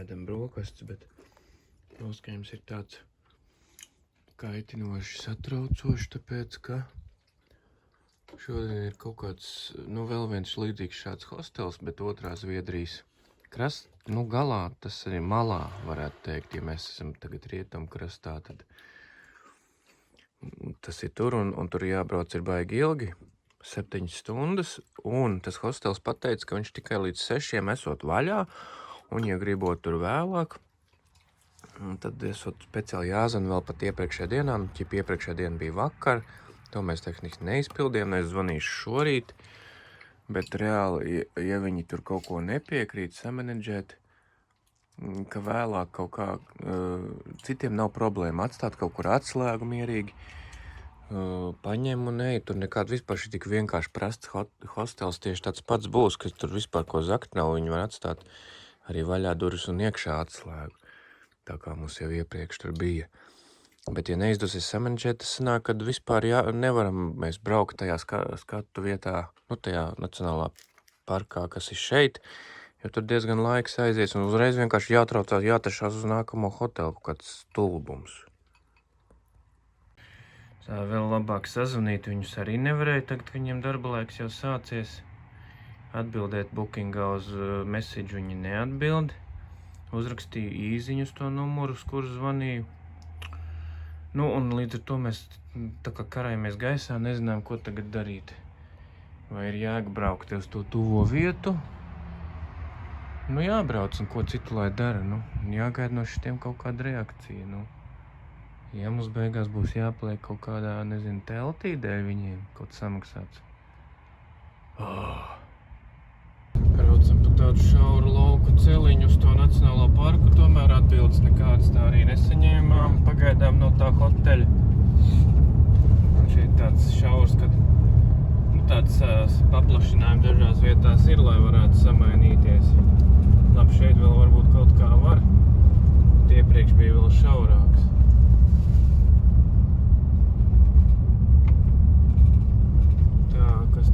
ēdam brokastis, bet noskaņojums ir tāds kaitinoši satraucoši, tāpēc, ka šodien ir kaut kāds, vēl viens līdzīgs šāds hostels, bet otrā Zviedrijas galā, tas arī malā, varētu teikt, ja mēs esam tagad rietumu krastā, tad tas ir tur, un tur jābrauc ir baigi ilgi, 7 stundas, un tas hostels pateica, ka viņš tikai līdz 6 esot vaļā, un, ja gribot tur vēlāk, tad esot speciāli jāzana vēl pat iepriekšējā dienām, ja iepriekšējā diena bija vakar, to mēs tehniski neizpildījām, es zvanīšu šorīt, bet reāli, ja viņi tur kaut ko nepiekrīt samanedžēt, ka vēlāk kaut kā, citiem nav problēma atstāt kaut kur atslēgu mierīgi, paņem un ej, tur nekāda vispār šī tik vienkārši prasts hostels tieši tāds pats būs, ka tur vispār ko zakt nav, viņi var atstāt arī vaļā durvis un iekšā atslēgu, tā kā mums jau iepriekš tur bija. Bet, ja neizdosies samanedžēt, tas sanāk, kad vispār nevaram mēs braukt tajā skatu vietā, tajā nacionālā parkā, kas ir šeit, jo tur diezgan laiks aizies un uzreiz vienkārši jātraucās, jātašās uz nākamo hotelu, kāds stulbums. Tā vēl labāk sazvanīt, viņus arī nevarēja, tagad, ka viņiem darba laiks jau sācies. Atbildēt bookingā uz message viņi neatbild. Uzrakstīju īziņu uz to numuru, uz kuru zvanīju. Un līdz ar to mēs tā kā karājamies gaisā, nezinām, ko tagad darīt. Vai ir jābraukt uz to tuvo vietu? Jābrauc, un ko citu lai dara, jāgaida no šitiem kaut kāda reakcija, Ja mums beigās būs jāpaliek kaut kādā, teltī dēļ viņiem, kaut samaksāts. Braucam pa tādu šauru lauku celiņu uz to nacionālo parku, tomēr atbildes nekādas tā arī nesaņēmām, pagaidām no tā hoteļa. Un šeit tāds šaurs, kad tāds paplašinājumi dažās vietās ir, lai varētu samainīties. Labi, šeit vēl varbūt kaut kā var, bet iepriekš bija vēl šaurāks.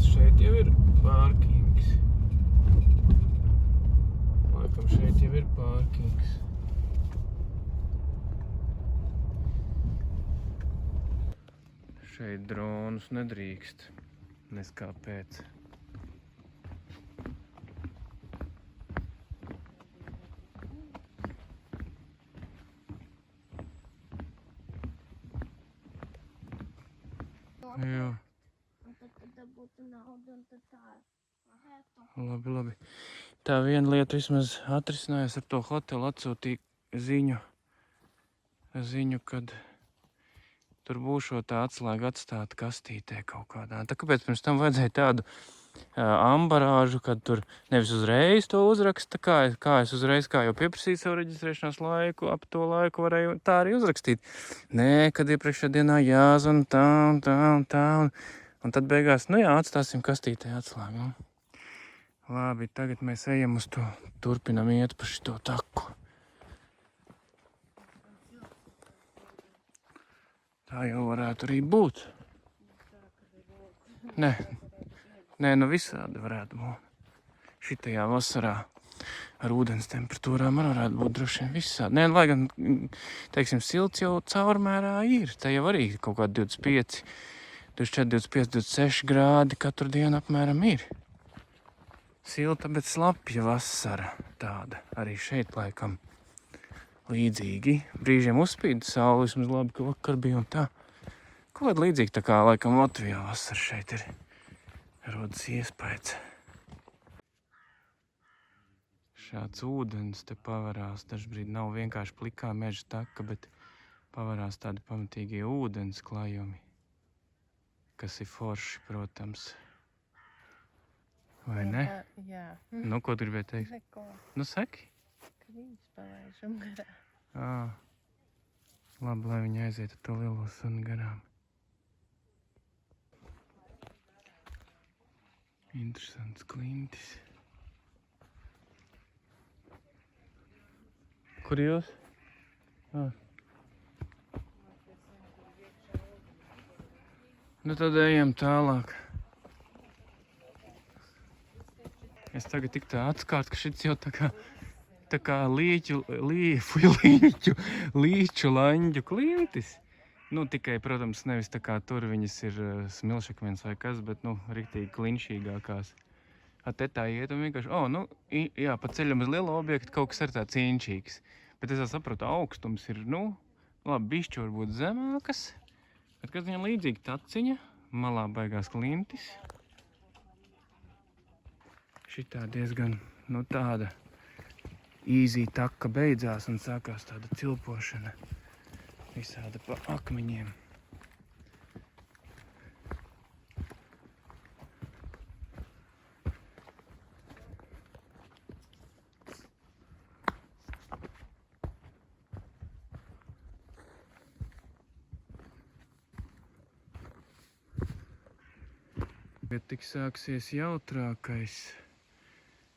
Šeit jau ir pārkings. Laikam šeit jau ir pārkings. Šeit dronus nedrīkst. Nes kāpēc. Jā. Labi. Tā viena lieta vismaz atrisinājās ar to hotelu, atsūtīja ziņu, kad tur būšot tā atslēga atstāta kastītē kaut kādā. Tā kāpēc pirms tam vajadzēja tādu ambarāžu, kad tur nevis uzreiz to uzraksta, kā es uzreiz, kā jau pieprasīju savu reģistrēšanās laiku, ap to laiku varēju tā arī uzrakstīt. Nē, kad iepriekšējā dienā jāzvan tā. Un tad beigās, atstāsim kastītē atslēgu. Labi, tagad mēs ejam uz to, turpinam iet pa šito taku. Tā jau varētu arī būt. Nē, visādi varētu būt. Šitajā vasarā ar ūdens temperatūrām varētu būt droši vien visādi. Lai gan, teiksim, silts jau caurmērā ir. Tā jau arī kaut kādi 25, 24, 25, 26 grādi katru dienu apmēram ir. Silta, bet slapja vasara tāda. Arī šeit laikam līdzīgi. Brīžiem uzspīd saule, vismaz labi, ka vakar bija un tā. Kaut kāda līdzīga tā kā laikam Latvijā vasara šeit ir. Rodas iespējas. Šāds ūdens te pavarās. Dažbrīd nav vienkārši plikā meža taka, bet pavarās tādi pamatīgie ūdens klājumi. Kas ir forši, protams. Vai ne? Jā. Ko tu gribēji teikt? Neko. Saki? Ka viņus palaižam garā. Labi, lai viņi aiziet ar to lielo suni garām. Interesants klintis. Kur jūs? Tad ejam tālāk. Es tagad tik tā atskārt, ka šits jau tā kā tā kā līču laņģu klintis. Nu, tikai, protams, nevis tā kā tur viņas ir smilšakmens vai kas, bet, nu, riktīgi klinšīgākās. Te tā iet un vienkārši, nu, jā, pa ceļam uz lielo objektu kaut kas ir tāds inčīgs. Bet es saprotu, augstums ir, nu, labi, bišķi varbūt zemākas. Bet kas viņam līdzīgi taciņa, malā baigās klintis. Šitā diezgan, nu, tāda easy taka beidzās un sākās tāda cilpošana. Visāda pa akmeņiem. Bet tik sāksies jautrākais.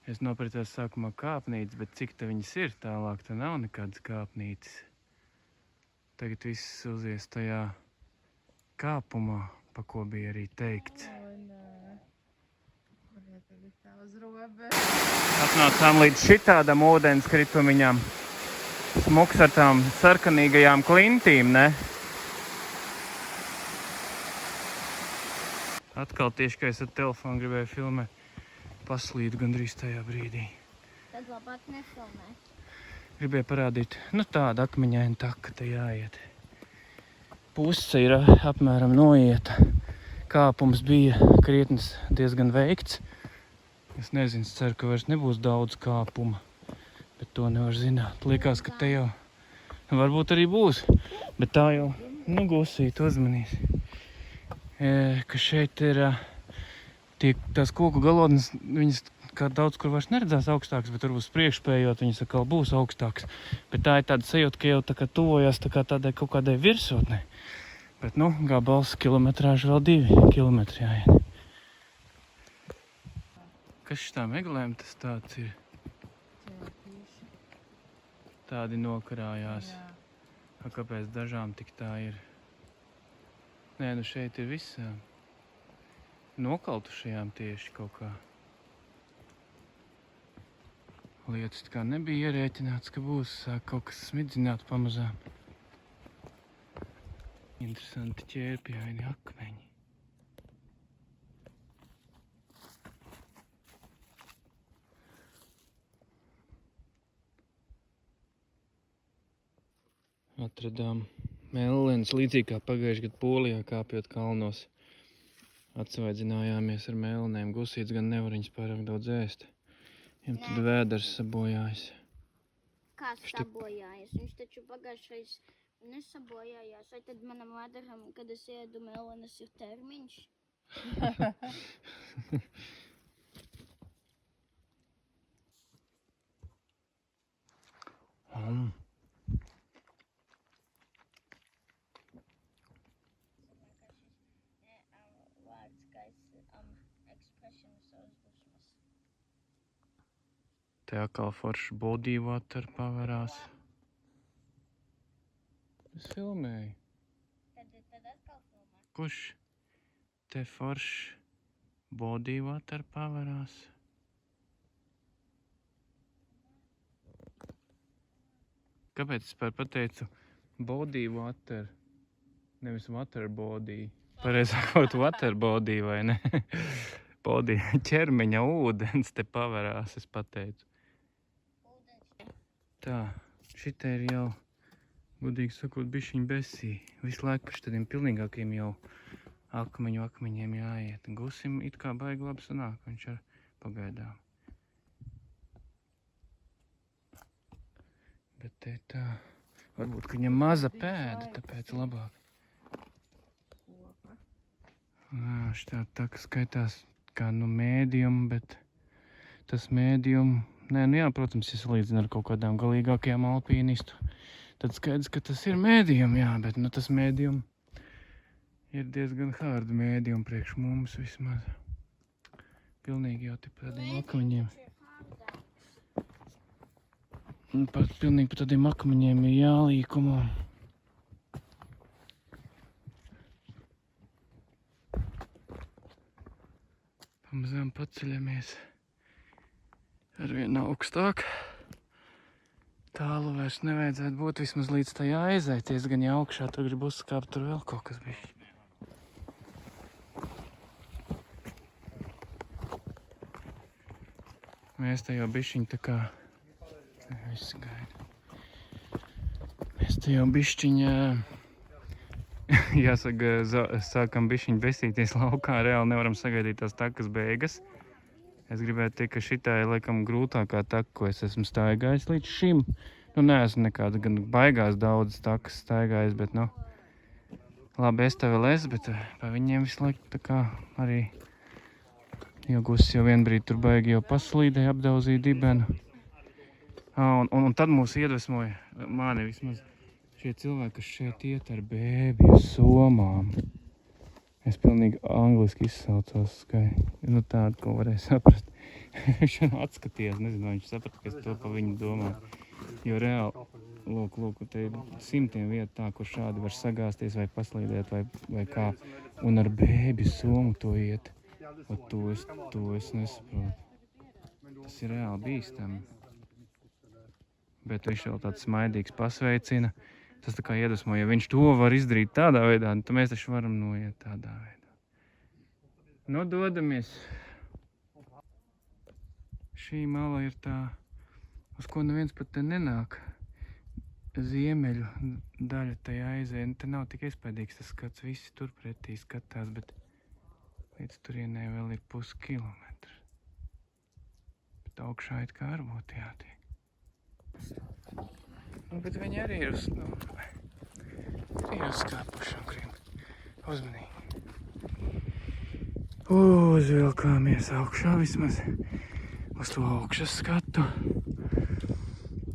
Es nopircos sākumā kāpnītes, bet cik te viņas ir tālāk, te nav nekādas kāpnītes. Tagad viss uzies tajā kāpumā, pa ko bija arī teikts. Atnācām līdz šitādam ūdenskritumiņam. Smuks ar tām sarkanīgajām klintīm, ne? Atkal tieši, kā es ar telefonu gribēju filmēt, paslīdu gandrīz tajā brīdī. Tad labāk nefilmē. Gribēju parādīt, nu tāda akmeņaina taka te jāiet. Puse ir apmēram noieta. Kāpums bija krietnis diezgan veikts. Es nezinu, ceru, ka vairs nebūs daudz kāpuma, bet to nevar zināt. Liekas, ka te jau varbūt arī būs, bet tā jau, nu, gusīt uzmanīs. Ka šeit ir tās koku galotnes, viņas kā daudz kur vairs neredzās augstāks, bet varbūt priekšpējot viņas atkal būs augstāks. Bet tā ir tāda sajūta, ka jau tā kā tuvojās tā kā tādai kaut kādai virsotnei. Bet, nu, gabals kilometrāžu vēl 2 kilometri jāiet. Kas šitām eglēm tas tāds ir? Tādi nokarājās. Kāpēc dažām tik tā ir? Nē, nu šeit ir visām. Nokaltušajām tieši kaut kā. Lietas tā kā nebija ierēķināts, ka būs sāk kaut kas smidzināt pamazām. Interesanti ķērpjaini akmeņi. Atradām mellenes, līdzīgi kā pagājuši gadu Polijā kāpjot kalnos. Atsvaidzinājāmies ar mellenēm. Gusīts gan nevar viņas pārāk daudz ēst. Viņam tad vēders sabojājas. Kāds sabojājas? Viņš taču pagājušais nesabojājās. Vai tad manam vēderam, kad es ēdu mellenes, ir termiņš? Te atkal foršs body water paverās. Es filmēju. Tad atkal filmē. Kurš? Te foršs body water paverās. Kāpēc es pateicu body water, nevis water body? Pareizākot water body, vai ne? Body, ķermeņa ūdens te paverās, es pateicu. Tā, šitā ir jau, gudīgi sakot, bišķiņ besī. Visu laiku par šitādiem pilnīgākiem jau akmeņiem jāiet. Gusim it kā baigi labi sanāk, viņš ar pagaidām. Bet te tā, varbūt, ka viņam maza pēda, tāpēc labāk. Šitā tā, ka skaitās kā, nu, mēdium, bet tas mēdium, nē, nu jā, protams, ja salīdzina ar kaut kādām galīgākajām alpīnistu, tad skaidrs, ka tas ir mēdium, jā, bet, nu, tas mēdium ir diezgan hard mēdium priekš mums vismaz. Pilnīgi jau te pa tādiem akmeņiem. Pilnīgi pa tādiem akmeņiem ir jālīkumo. Pamazām paceļamies arvien augstāk. Tālu vairs nevajadzētu būt vismaz līdz tai aizaities, gan jau augšā, tur grib uzskāpt, tur vēl kaut kas bišķi. Mēs te jau bišķiņ tā kā... Viss gaida. Mēs te jau bišķiņ... Jāsaka, sākam bišķiņ besīties laukā, reāli nevaram sagaidīt tās takas beigas. Es gribētu teikt, ka šitā ir laikam grūtākā taka, ko es esmu staigājis līdz šim. Nu, neesmu nekāda gan baigās daudzas takas staigājis, bet, nu, labi, es te vēl esmu, bet pa viņiem visu laiku tā kā arī, jo Gusis jau vienbrīd tur baigi jau paslīdēja, apdauzīja dibenu. Un tad mūs iedvesmoja, mani vismaz, šie cilvēki, kas šeit iet ar bēbju somām. Es pilnīgi angliski izsaucos, ka, nu, tādu, ko varēja saprast. Viņš atskatījās, nezinu, vai viņš saprat, ka es to pa viņu domāju. Jo reāli, lūk, te ir simtiem vietu tā, kur šādi var sagāsties vai paslīdēt vai kā. Un ar bēbju somu to iet. O, to es nesaprotu. Tas ir reāli bīstami. Bet viņš vēl tāds smaidīgs pasveicina. Tas tā kā iedvesmo, ja viņš to var izdarīt tādā veidā, tad mēs taču varam noiet tādā veidā. Nu, dodamies. Šī mala ir tā, uz ko neviens pat te nenāk. Ziemeļu daļa tajā aizēja. Te nav tik iespaidīgs tas skats, visi tur pretī skatās, bet līdz turienē vēl ir puskilometrs. Bet augšā it kā arī būtu jātiek. Nu, bet viņi arī ir uzskāpuši un grib uzmanīgi. Uzvilkāmies augšā vismaz uz to augšas skatu.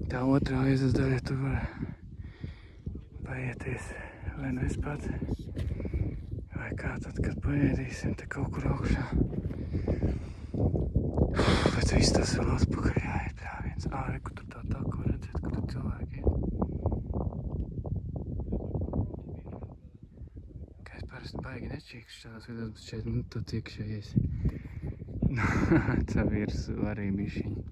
Tā otrā aizas daļa tur var paieties, vai nu es pats, vai kā tad, kad paēdīsim te kaut kur augšā. Bet viss tas vēl atpakaļ jāiet pļāviens. Reku tur tā ko redzēt, ka tur cilvēki ir. Kā es parasti baigi nečīkšu šādās vietās, bet šeit man tāds iekšējies. Tā virs arī bišķiņi.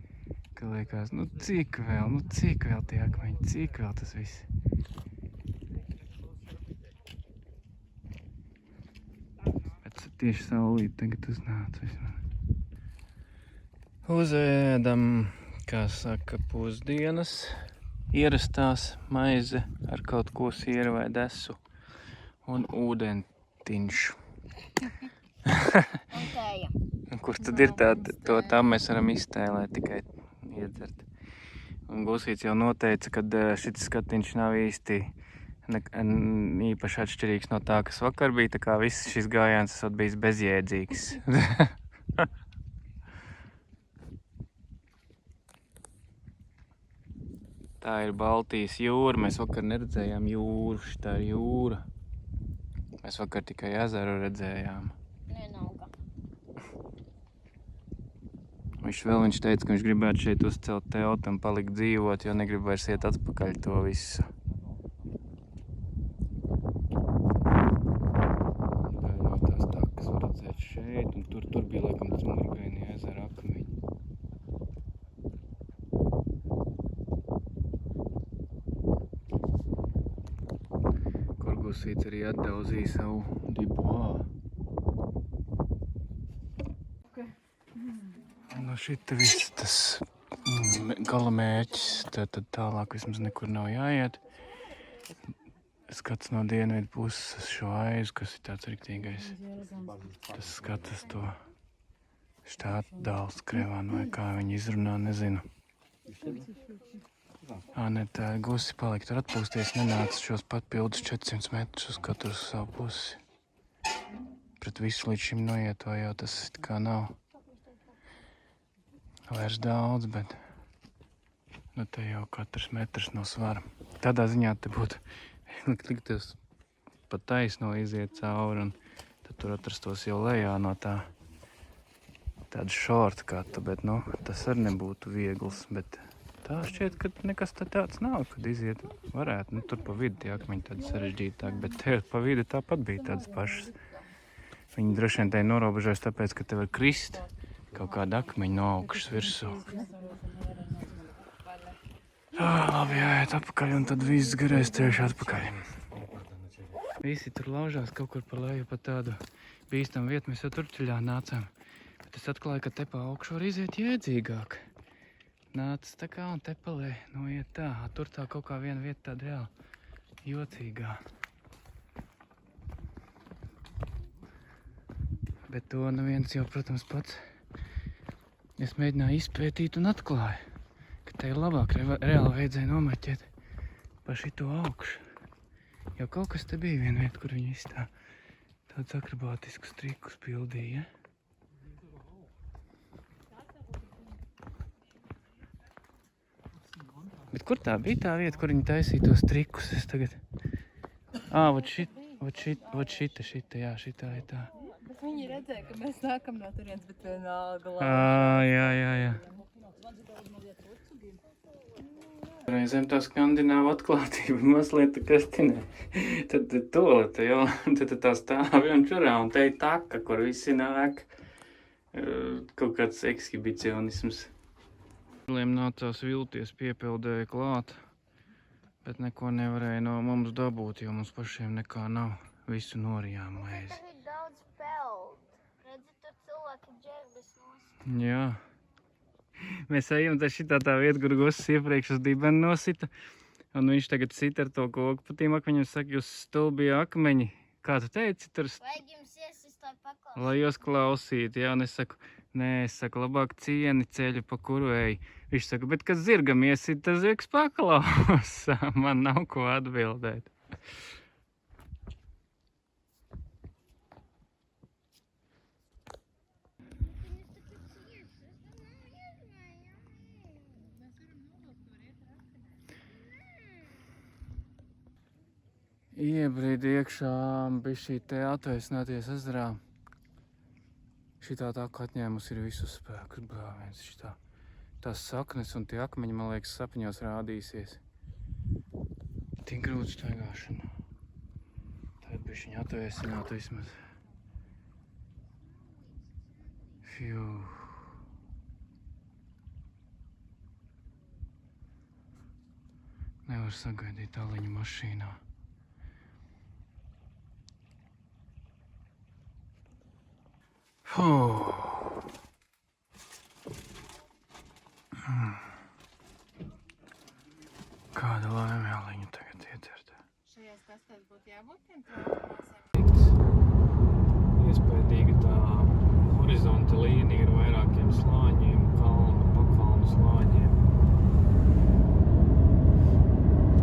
Ka liekas, nu cik vēl tie akmeņi, cik vēl tas viss. Bet tieši saulīt tagad uznāca vismaz. Uzēdam, kā saka, pusdienas, ierastās maize ar kaut ko sieru vai desu un ūdentiņš. Un tēja. Kur tad ir tā mēs varam iztēlēt tikai iedzert. Un Gusīts jau noteica, ka šis skatiņš nav īsti īpaši atšķirīgs no tā, kas vakar bija, tā kā viss šis gājiens esot bijis bezjēdzīgs. Tā ir Baltijas jūra, mēs vakar neredzējām jūru, šitā ir jūra. Mēs vakar tikai ezeru redzējām. Vienalga. Viņš teica, ka viņš gribētu šeit uzcelt telti un palikt dzīvot, jo negrib vairs iet atpakaļ to visu. Daļa no tās takas var redzēt šeit, un tur bija laikam tas Murgaini ezera akmeņi. Kur Gusīts arī atdauzīja savu dibuā. No šita viss tas gala mērķis, tad tālāk vismaz nekur nav jāiet. Skats no dienvidu puses šo aizu, kas ir tāds riktīgais. Tas skats to štātu dāls Krevānu vai kā viņi izrunā, nezinu. Ne, tā Gusi palika tur atpūsties, nenāca šos papildus 400 metrus uz katru savu pusi. Pret visu līdz šim noiet, vai jau tas kā nav vairs daudz, bet nu te jau katrs metrs no svara. Tādā ziņā te būtu likties pa taisno iziet cauri un tad tur atrastos jau lejā no tāda shortcuta, bet nu tas arī nebūtu viegls, bet tā šķiet, ka nekas tāds nav, kad iziet varētu. Nu tur pa vidu tie akmeņi tādi sarežģītāk, bet te pa vidu tāpat bija tādas pašas. Viņi droši vien te norobežojas tāpēc, ka te var krist kaut kāda akmeņa no augšas virsū. Labi, jāiet atpakaļ un tad viss garais ceļš atpakaļ. Visi tur laužās kaut kur pa leju pa tādu bīstamu vietu. Mēs jau tur ceļā nācām. Bet es atklāju, ka te pa augšu var iziet jēdzīgāk. Nāc tā kā un te pa leju noiet tā. Tur tā kaut kā viena vieta tāda reāli jocīgā. Bet to neviens jau, protams, pats. Es mēģināju izpētīt un atklāju, ka te ir labāk reāli vajadzēja nomaķēt pa šito augšu. Jo kaut kas te bija viena vieta, kur viņi visu tādus akrobātiskus trikus pildīja. Bet kur tā bija tā vieta, kur viņi taisīja tos trikus? Es tagad... Vot šita, jā, šitā ir tā. Bet viņi redzēja, ka mēs nākam no turienes, bet vienalga Jā. Reizēm tā skandināva atklātība mazliet tā kastinē. Tad tolete, jo, tad tā stāvi un čurā, un te ir taka, kur visi nāk. Kaut kāds ekshibicionisms. Liem nācās vilties, piepildēja klāt, bet neko nevarēja no mums dabūt, jo mums pašiem nekā nav. Visu norijām maizi. Tur ir daudz peld. Redzi, tur cilvēki ģērbes nosita. Jā. Mēs ejam te šitā tā vieta, kur Gussis iepriekš uz dibeni nosita. Un viņš tagad sit ar to koku pa tiem akmeņiem. Saka, jūs stulbie akmeņi. Kā tu teici? Tur... Vajag jums iesist, lai paklausīt. Lai jūs klausīt. Jā, un es saku, labāk cieni ceļu, pa kuru ej. Viņš saka, bet kad zirgam iesit, tas zirgs paklausa. Man nav ko atbildēt. Iebrīd iekšā bišķī te atvēsināties ezerā. Šitā tā kā atņēmus ir visus spēkus brāviens. Šitā tās saknes un tie akmeņi, man liekas, sapņos rādīsies. Tik grūti staigāšana. Tad bišķiņ atvēsinātu vismaz. Fju. Nevar sagaidīt tāliņu mašīnā. Kāda laime jāliņu tagad iedzert. Šajās kastēs būtu jābūt tiem traukumāsiem. Iespējīgi tā horizonta līnija ar vairākiem slāņiem, pakalnu slāņiem.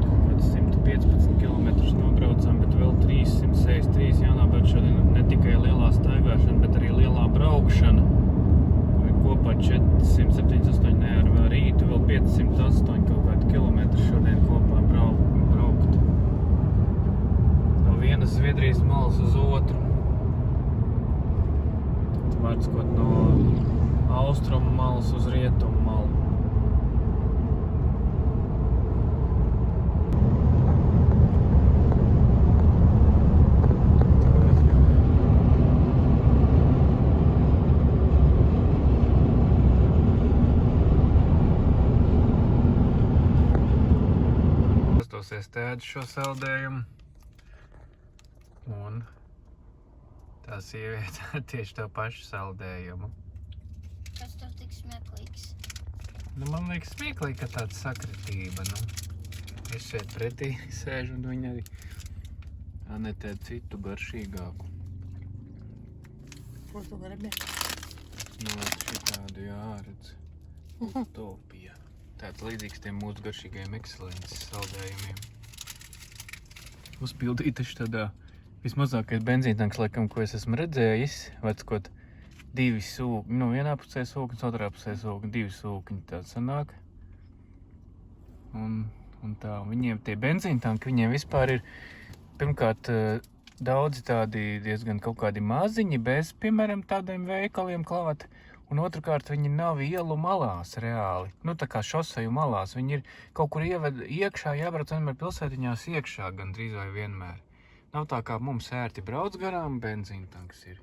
Kaut kāds 115 km nobraucam, bet vēl 363 jānobrauc šodien ne tikai lielā staigāšana, bet arī lielā braukšana. Kopā 478, ne ar rītu vēl 508 kaut kādu kilometru šodien kopā braukt. No vienas Zviedrijas malas uz otru. Vārds no austrumu malas uz rietumu malu. Es tēdu šo saldējumu un tā sieviete tieši to pašu saldējumu. Kas tur tik smieklīgs? Man liekas smieklīgi, ka tāda sakritība, Es šeit pretī sēžu un viņa arī Anetē citu garšīgāku. Ko tu gribi? Šitādu jāredz. Utopija. Tāds līdzīgs tiem mūsu garšīgajiem ekscelences saldējumiem. Uzpildīt taču tādā vismazākais benzīntanks, laikam, ko es esmu redzējis. Vecot 2 sūkņi, vienā pusē sūkņi, otrā pusē sūkņi, 2 sūkņi tāds sanāk. Un tā, viņiem tie benzīntanki, viņiem vispār ir, pirmkārt, daudzi tādi diezgan kaut kādi maziņi, bez, piemēram, tādiem veikaliem klāt. Un otrkārt, viņi nav ielu malās reāli. Tā kā šoseju malās. Viņi ir kaut kur iekšā, jābrauc vienmēr pilsētiņās iekšā, gandrīz vai vienmēr. Nav tā kā mums ērti brauc garām, benzīntanks ir.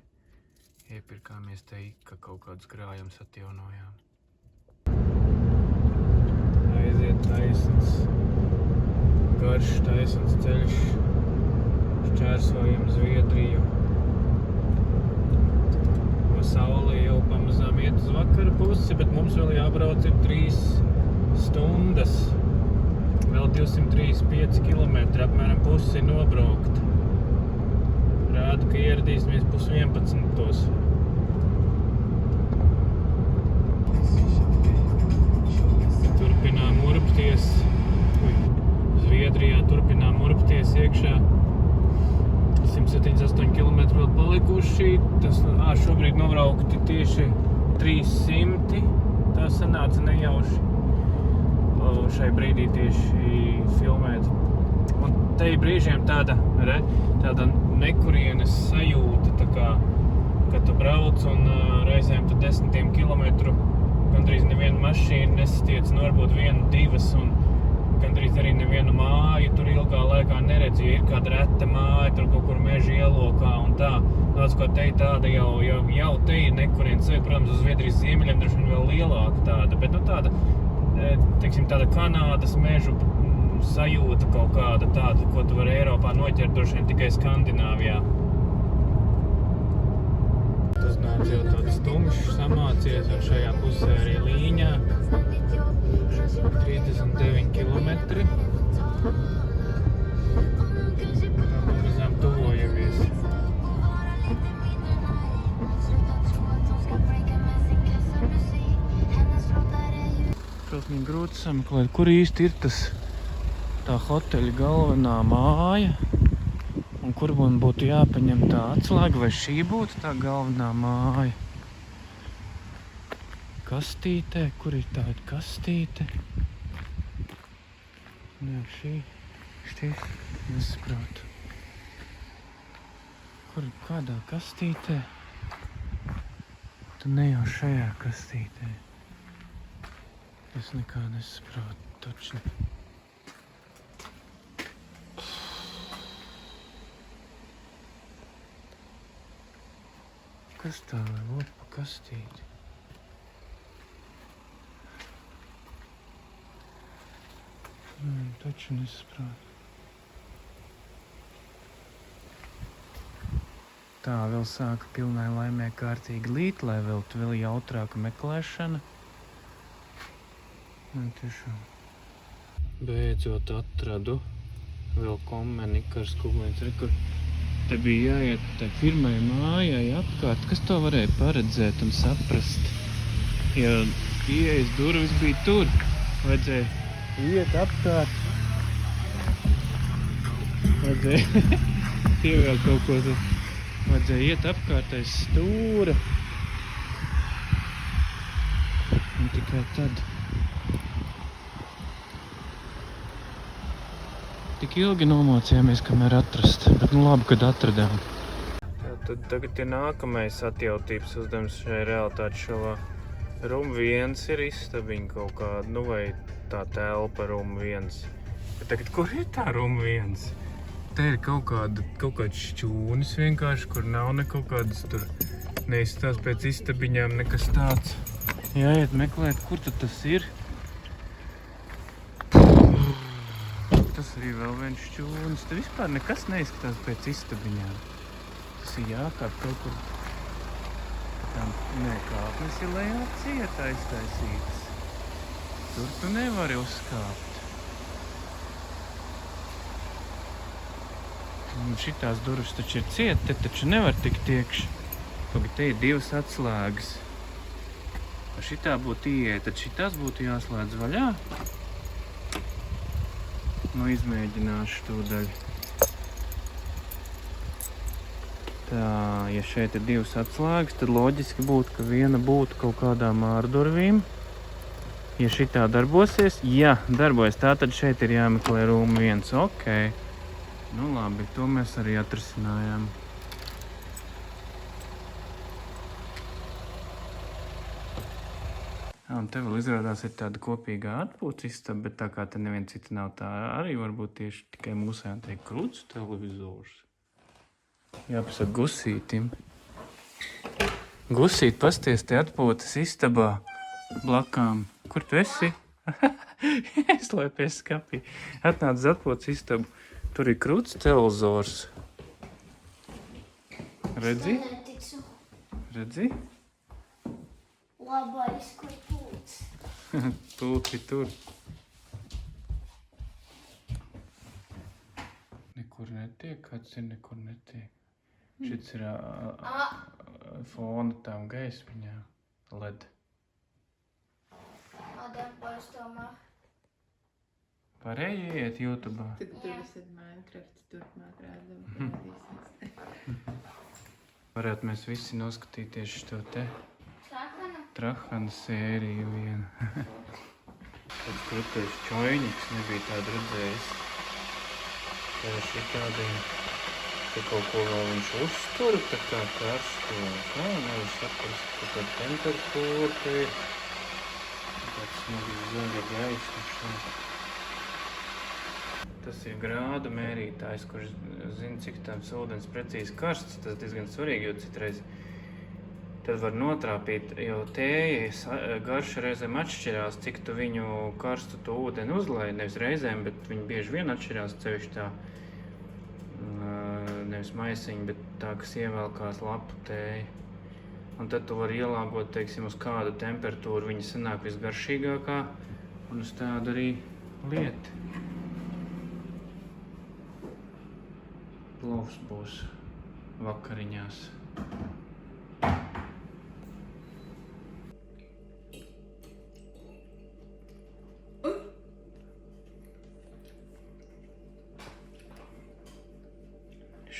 Iepirkāmies te ka kaut kādus krājumus atjaunojām. Aiziet taisni. garš taisns ceļš. Šķērsojam Zviedriju. Saule jau pamazām iet uz vakara pusi, bet mums vēl jābrauc ir 3 stundas. Vēl 235 kilometri, apmēram pusi nobraukt. Rāda, ka ieradīsimies 10:11. Turpinām urpties. Zviedrijā turpinām urpties iekšā. 178 km vēl palikuši. Šobrīd nobraukti tieši 300. Tā sanāca nejauši šai brīdī tieši filmēt. Un te brīžiem tāda nekurienes sajūta, tā kā, kad tu brauc un reizēm tu 10 kilometru gandrīz nevienu mašīnu nesatiec, nu varbūt 1, 2 un gandrīz arī nevienu māju tur ilgā laikā neredzi, ja ir kāda reta māja, tur kaut kur meža ielokā un tā. Daudz kā te tāda jau te ir nekurienes sajūta, protams, uz Zviedrijas ziemeļiem droši vien vēl lielāka tāda, bet nu tāda, teiksim, tāda Kanādas mežu sajūta kaut kāda tāda, ko tu vari Eiropā noķert droši vien tikai Skandināvijā. Tas nāc jau tāds tumšs samācies un šajā pusē arī līņā. 39 kilometri. Tā pamazām tuvojamies. Šausmīgi grūti sameklēt, kur īsti ir tā hoteļa galvenā māja un kur man būtu jāpaņem tā atslēga, vai šī būtu tā galvenā māja. Kastītē, kur ir tāda kastīte? Nē, šķiet, nesaprotu. Kur, kādā kastītē? Tu ne jau šajā kastītē. Es nekā nesaprotu, taču. Kas tā var būt pa kastīti? Taču nesaprotu. Tā vēl sāka pilnai laimē kārtīgi līt, lai vēl jautrāka meklēšana. Tiešām. Beidzot atradu vēl Kommen Ikars Kublins. Kur te bija jāiet tai pirmai mājai apkārt. Kas to varēja paredzēt un saprast? Jo ieejas durvis bija tur. Vajadzēja iet apkārt. Vajadzēja ievēl kaut ko tur. Vajadzēja iet apkārt aiz stūra. Un tikai tad. Tik ilgi nomocījāmies, kamēr atrast, bet nu labi, kad atradām. Tad tagad ir nākamais atjautības uzdevums šai realitātes šovā. Room 1 ir istabiņa kaut kāda, nu vai tā telpa Room 1. Bet tagad, kur ir tā Room 1? Te ir kaut kāds šķūnis vienkārši, kur nav ne kaut kādas tur neizstās pēc istabiņām, nekas tāds. Jāiet meklēt, kur tad tas ir. Tas arī vēl viens šķūnis. Te vispār nekas neizskatās pēc istabiņām. Tas ir jākāp kaut kur. Nē, kāpnes ir lejā cieta aiztaisītas. Tur tu nevari uzkāpt. Un šitās durvis taču ir cieta, te taču nevar tikt iekš. Pagad, te ir 2 atslēgas. Ja šitā būtu ieeja, tad šitās būtu jāslēdz vaļā. Nu, izmēģināšu tūdaļ. Tā, ja šeit ir 2 atslēgas, tad loģiski būtu, ka viena būtu kaut kādām ārdurvīm. Ja šitā darbosies, jā, darbojas, tā tad šeit ir jāmeklē Room 1. Ok. Nu labi, to mēs arī atrisinājām. Un te vēl izrādās ir tāda kopīgā atpūtas istaba, bet tā kā te neviena cita nav, tā arī varbūt tieši tikai mūsējām teikt krūts televizors. Jāpasaka Gusītim. Gusīt, pasties te atpūtas istabā blakām. Kur tu esi? Ieslēpies skapī. Atnāc uz atpūtas istabu. Tur ir krūts televizors. Redzi? Neticu. Redzi? Labais, kur pūts. Pulki tur. Nekur netiek, kāds ir nekur netiek. Šits ir fona tām gaismiņām. LED. Adam, vairs tomēr. Varēja iet YouTube'ā. Tad tur esat Minecraft turpmāk rādam. Varētu mēs visi noskatīties šo te Sakana? Trahana sēriju vienu. Tāds krūtais čoiņiks, nebija tādu redzējis. Tā šitādiem. Te kaut ko vēl viņš uztur, tā kā karstu. Kā nevar saprast, ka tā temperatūra te ir. Tāds smagi zaļa gaisma šeit. Tas ir grādu mērītājs, kurš zina, cik tāds ūdens precīzi karsts. Tas diezgan svarīgi, jo citreiz tad var notrāpīt, jo tējas garša reizēm atšķirās, cik tu viņu karstu to ūdeni uzlai, nevis reizēm, bet viņi bieži vien atšķirās cevišķi tā, nevis maisiņi, bet tā, kas ievelkās lapu tēju. Un tad tu vari ielāgot, teiksim, uz kādu temperatūru viņa sanāk visgaršīgākā, un uz tādu arī lietu. Plovs būs vakariņās.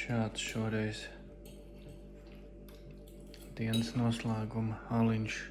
Šāds šoreiz dienas noslēguma aliņš.